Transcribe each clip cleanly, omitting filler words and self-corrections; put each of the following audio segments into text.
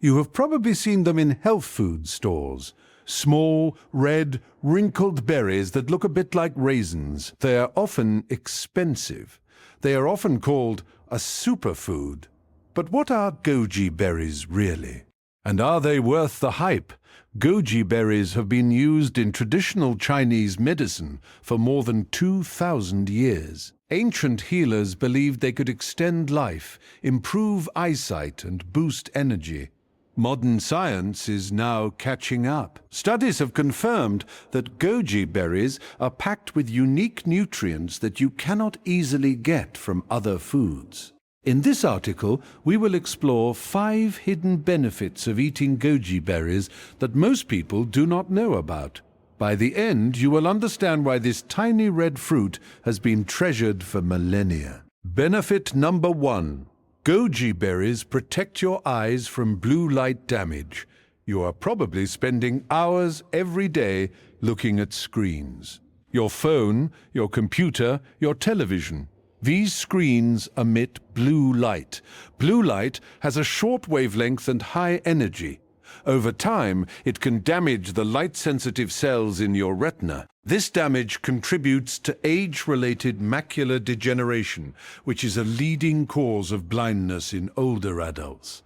You have probably seen them in health food stores. Small, red, wrinkled berries that look a bit like raisins. They are often expensive. They are often called a superfood. But what are goji berries really? And are they worth the hype? Goji berries have been used in traditional Chinese medicine for more than 2,000 years. Ancient healers believed they could extend life, improve eyesight, and boost energy. Modern science is now catching up. Studies have confirmed that goji berries are packed with unique nutrients that you cannot easily get from other foods. In this article, we will explore 5 hidden benefits of eating goji berries that most people do not know about. By the end, you will understand why this tiny red fruit has been treasured for millennia. Benefit number 1. Goji berries protect your eyes from blue light damage. You are probably spending hours every day looking at screens. Your phone, your computer, your television. These screens emit blue light. Blue light has a short wavelength and high energy. Over time, it can damage the light-sensitive cells in your retina. This damage contributes to age-related macular degeneration, which is a leading cause of blindness in older adults.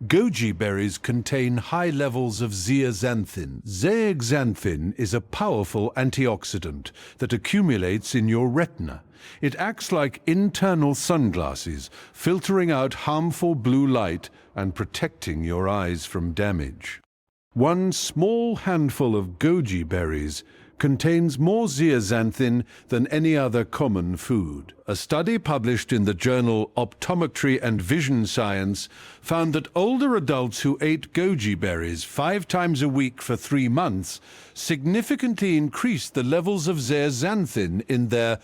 Goji berries contain high levels of zeaxanthin. Zeaxanthin is a powerful antioxidant that accumulates in your retina. It acts like internal sunglasses, filtering out harmful blue light and protecting your eyes from damage. One small handful of goji berries contains more zeaxanthin than any other common food. A study published in the journal Optometry and Vision Science found that older adults who ate goji berries 5 times a week for 3 months significantly increased the levels of zeaxanthin in their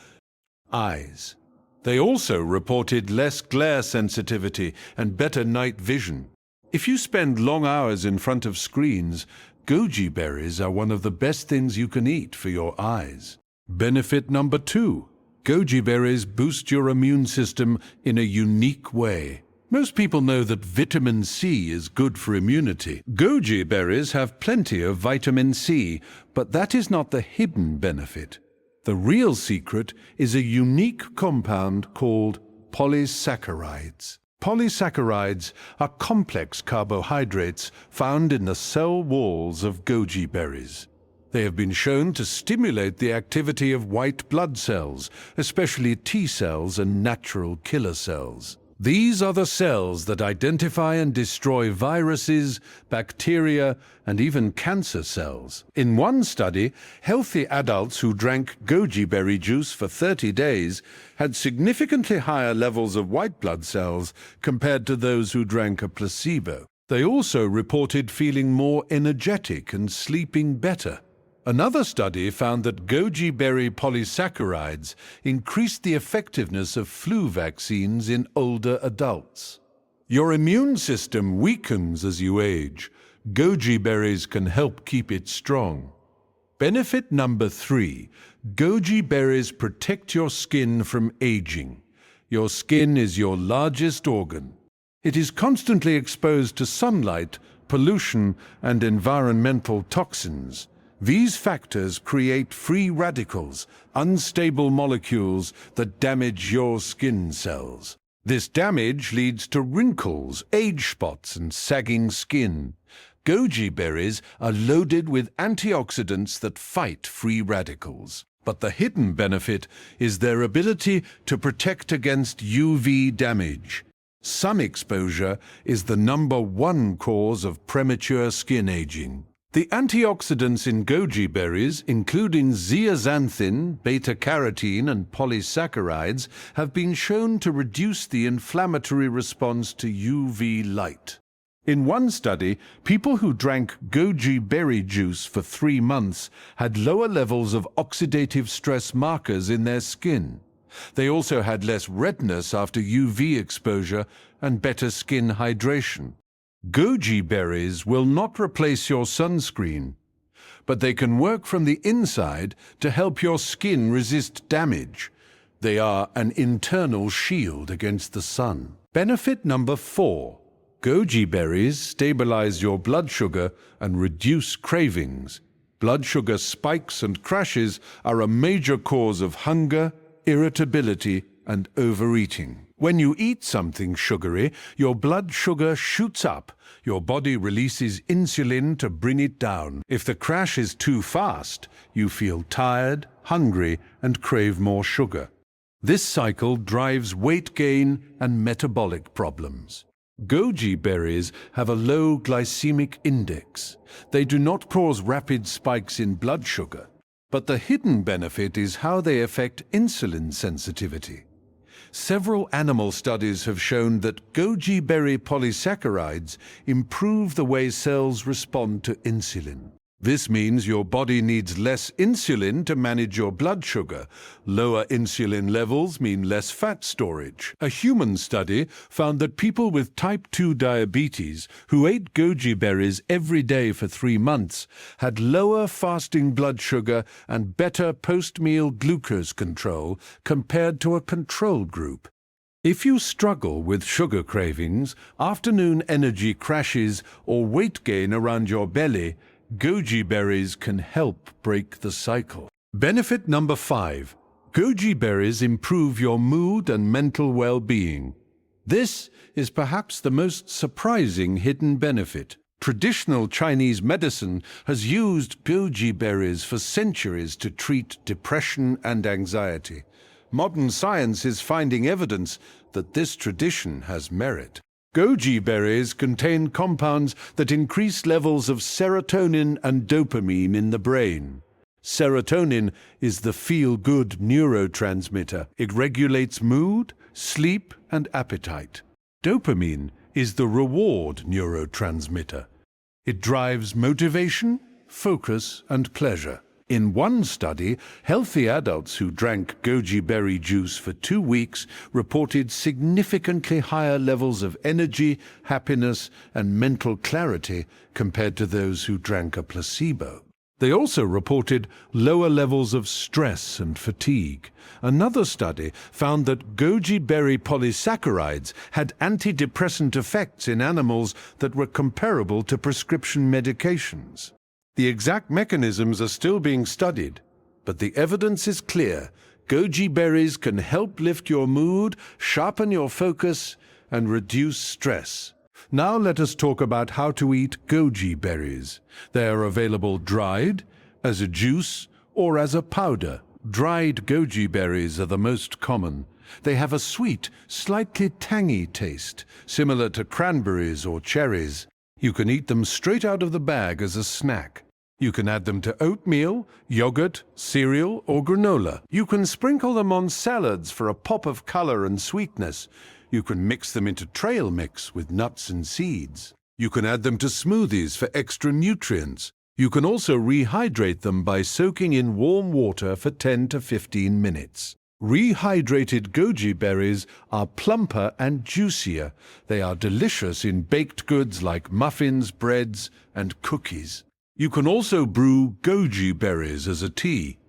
eyes. They also reported less glare sensitivity and better night vision. If you spend long hours in front of screens, goji berries are one of the best things you can eat for your eyes. Benefit number 2. Goji berries boost your immune system in a unique way. Most people know that vitamin C is good for immunity. Goji berries have plenty of vitamin C, but that is not the hidden benefit. The real secret is a unique compound called polysaccharides. Polysaccharides are complex carbohydrates found in the cell walls of goji berries. They have been shown to stimulate the activity of white blood cells, especially T cells and natural killer cells. These are the cells that identify and destroy viruses, bacteria, and even cancer cells. In one study, healthy adults who drank goji berry juice for 30 days had significantly higher levels of white blood cells compared to those who drank a placebo. They also reported feeling more energetic and sleeping better. Another study found that goji berry polysaccharides increased the effectiveness of flu vaccines in older adults. Your immune system weakens as you age. Goji berries can help keep it strong. Benefit number 3. Goji berries protect your skin from aging. Your skin is your largest organ. It is constantly exposed to sunlight, pollution, and environmental toxins. These factors create free radicals, unstable molecules that damage your skin cells. This damage leads to wrinkles, age spots, and sagging skin. Goji berries are loaded with antioxidants that fight free radicals. But the hidden benefit is their ability to protect against UV damage. Sun exposure is the #1 cause of premature skin aging. The antioxidants in goji berries, including zeaxanthin, beta-carotene, and polysaccharides, have been shown to reduce the inflammatory response to UV light. In one study, people who drank goji berry juice for 3 months had lower levels of oxidative stress markers in their skin. They also had less redness after UV exposure and better skin hydration. Goji berries will not replace your sunscreen, but they can work from the inside to help your skin resist damage. They are an internal shield against the sun. Benefit number 4. Goji berries stabilize your blood sugar and reduce cravings. Blood sugar spikes and crashes are a major cause of hunger, irritability, and overeating. When you eat something sugary, your blood sugar shoots up. Your body releases insulin to bring it down. If the crash is too fast, you feel tired, hungry, and crave more sugar. This cycle drives weight gain and metabolic problems. Goji berries have a low glycemic index. They do not cause rapid spikes in blood sugar, but the hidden benefit is how they affect insulin sensitivity. Several animal studies have shown that goji berry polysaccharides improve the way cells respond to insulin. This means your body needs less insulin to manage your blood sugar. Lower insulin levels mean less fat storage. A human study found that people with type 2 diabetes who ate goji berries every day for 3 months had lower fasting blood sugar and better post-meal glucose control compared to a control group. If you struggle with sugar cravings, afternoon energy crashes, or weight gain around your belly, goji berries can help break the cycle. Benefit number 5. Goji berries improve your mood and mental well-being. This is perhaps the most surprising hidden benefit. Traditional Chinese medicine has used goji berries for centuries to treat depression and anxiety. Modern science is finding evidence that this tradition has merit. Goji berries contain compounds that increase levels of serotonin and dopamine in the brain. Serotonin is the feel-good neurotransmitter. It regulates mood, sleep, and appetite. Dopamine is the reward neurotransmitter. It drives motivation, focus, and pleasure. In one study, healthy adults who drank goji berry juice for 2 weeks reported significantly higher levels of energy, happiness, and mental clarity compared to those who drank a placebo. They also reported lower levels of stress and fatigue. Another study found that goji berry polysaccharides had antidepressant effects in animals that were comparable to prescription medications. The exact mechanisms are still being studied, but the evidence is clear. Goji berries can help lift your mood, sharpen your focus, and reduce stress. Now let us talk about how to eat goji berries. They are available dried, as a juice, or as a powder. Dried goji berries are the most common. They have a sweet, slightly tangy taste, similar to cranberries or cherries. You can eat them straight out of the bag as a snack. You can add them to oatmeal, yogurt, cereal, or granola. You can sprinkle them on salads for a pop of color and sweetness. You can mix them into trail mix with nuts and seeds. You can add them to smoothies for extra nutrients. You can also rehydrate them by soaking in warm water for 10 to 15 minutes. Rehydrated goji berries are plumper and juicier. They are delicious in baked goods like muffins, breads, and cookies. You can also brew goji berries as a tea.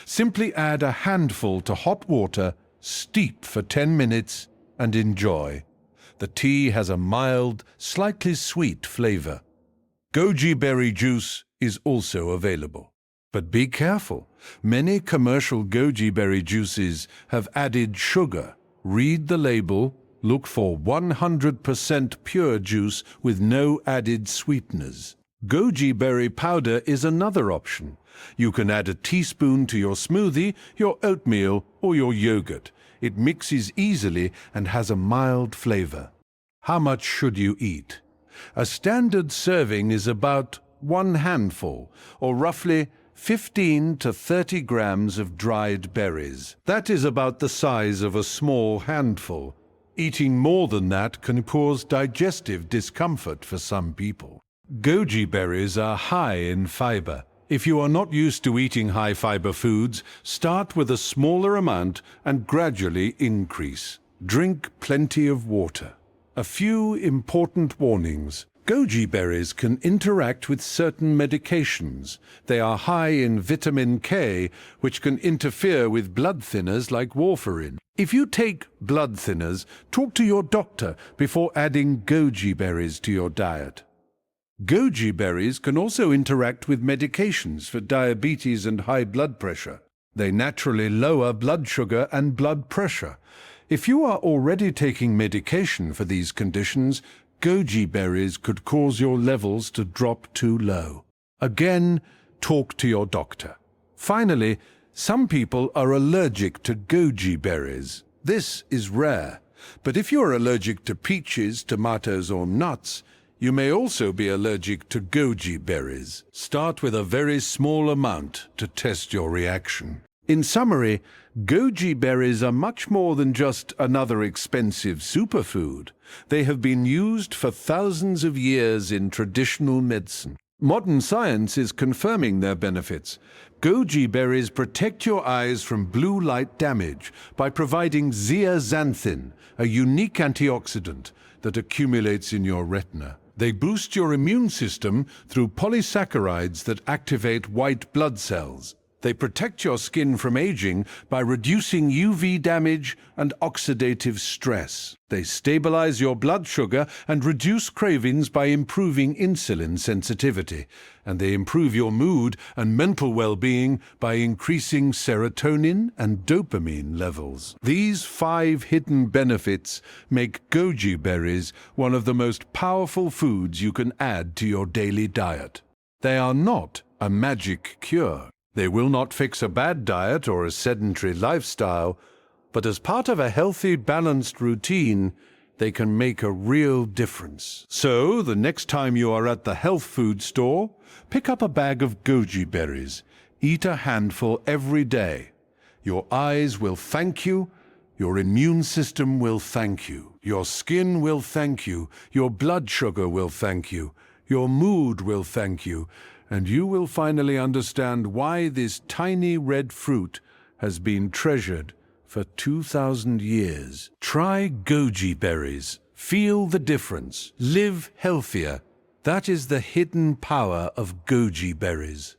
Simply add a handful to hot water, steep for 10 minutes, and enjoy. The tea has a mild, slightly sweet flavor. Goji berry juice is also available. But be careful. Many commercial goji berry juices have added sugar. Read the label. Look for 100% pure juice with no added sweeteners. Goji berry powder is another option. You can add a teaspoon to your smoothie, your oatmeal, or your yogurt. It mixes easily and has a mild flavor. How much should you eat? A standard serving is about 1 handful, or roughly 15 to 30 grams of dried berries. That is about the size of a small handful. Eating more than that can cause digestive discomfort for some people. Goji berries are high in fiber. If you are not used to eating high-fiber foods, start with a smaller amount and gradually increase. Drink plenty of water. A few important warnings. Goji berries can interact with certain medications. They are high in vitamin K, which can interfere with blood thinners like warfarin. If you take blood thinners, talk to your doctor before adding goji berries to your diet. Goji berries can also interact with medications for diabetes and high blood pressure. They naturally lower blood sugar and blood pressure. If you are already taking medication for these conditions, goji berries could cause your levels to drop too low. Again, talk to your doctor. Finally, some people are allergic to goji berries. This is rare, but if you are allergic to peaches, tomatoes, or nuts, you may also be allergic to goji berries. Start with a very small amount to test your reaction. In summary, goji berries are much more than just another expensive superfood. They have been used for thousands of years in traditional medicine. Modern science is confirming their benefits. Goji berries protect your eyes from blue light damage by providing zeaxanthin, a unique antioxidant that accumulates in your retina. They boost your immune system through polysaccharides that activate white blood cells. They protect your skin from aging by reducing UV damage and oxidative stress. They stabilize your blood sugar and reduce cravings by improving insulin sensitivity. And they improve your mood and mental well-being by increasing serotonin and dopamine levels. These 5 hidden benefits make goji berries one of the most powerful foods you can add to your daily diet. They are not a magic cure. They will not fix a bad diet or a sedentary lifestyle, but as part of a healthy, balanced routine, they can make a real difference. So, the next time you are at the health food store, pick up a bag of goji berries. Eat a handful every day. Your eyes will thank you, your immune system will thank you, your skin will thank you, your blood sugar will thank you, your mood will thank you, and you will finally understand why this tiny red fruit has been treasured for 2,000 years. Try goji berries. Feel the difference. Live healthier. That is the hidden power of goji berries.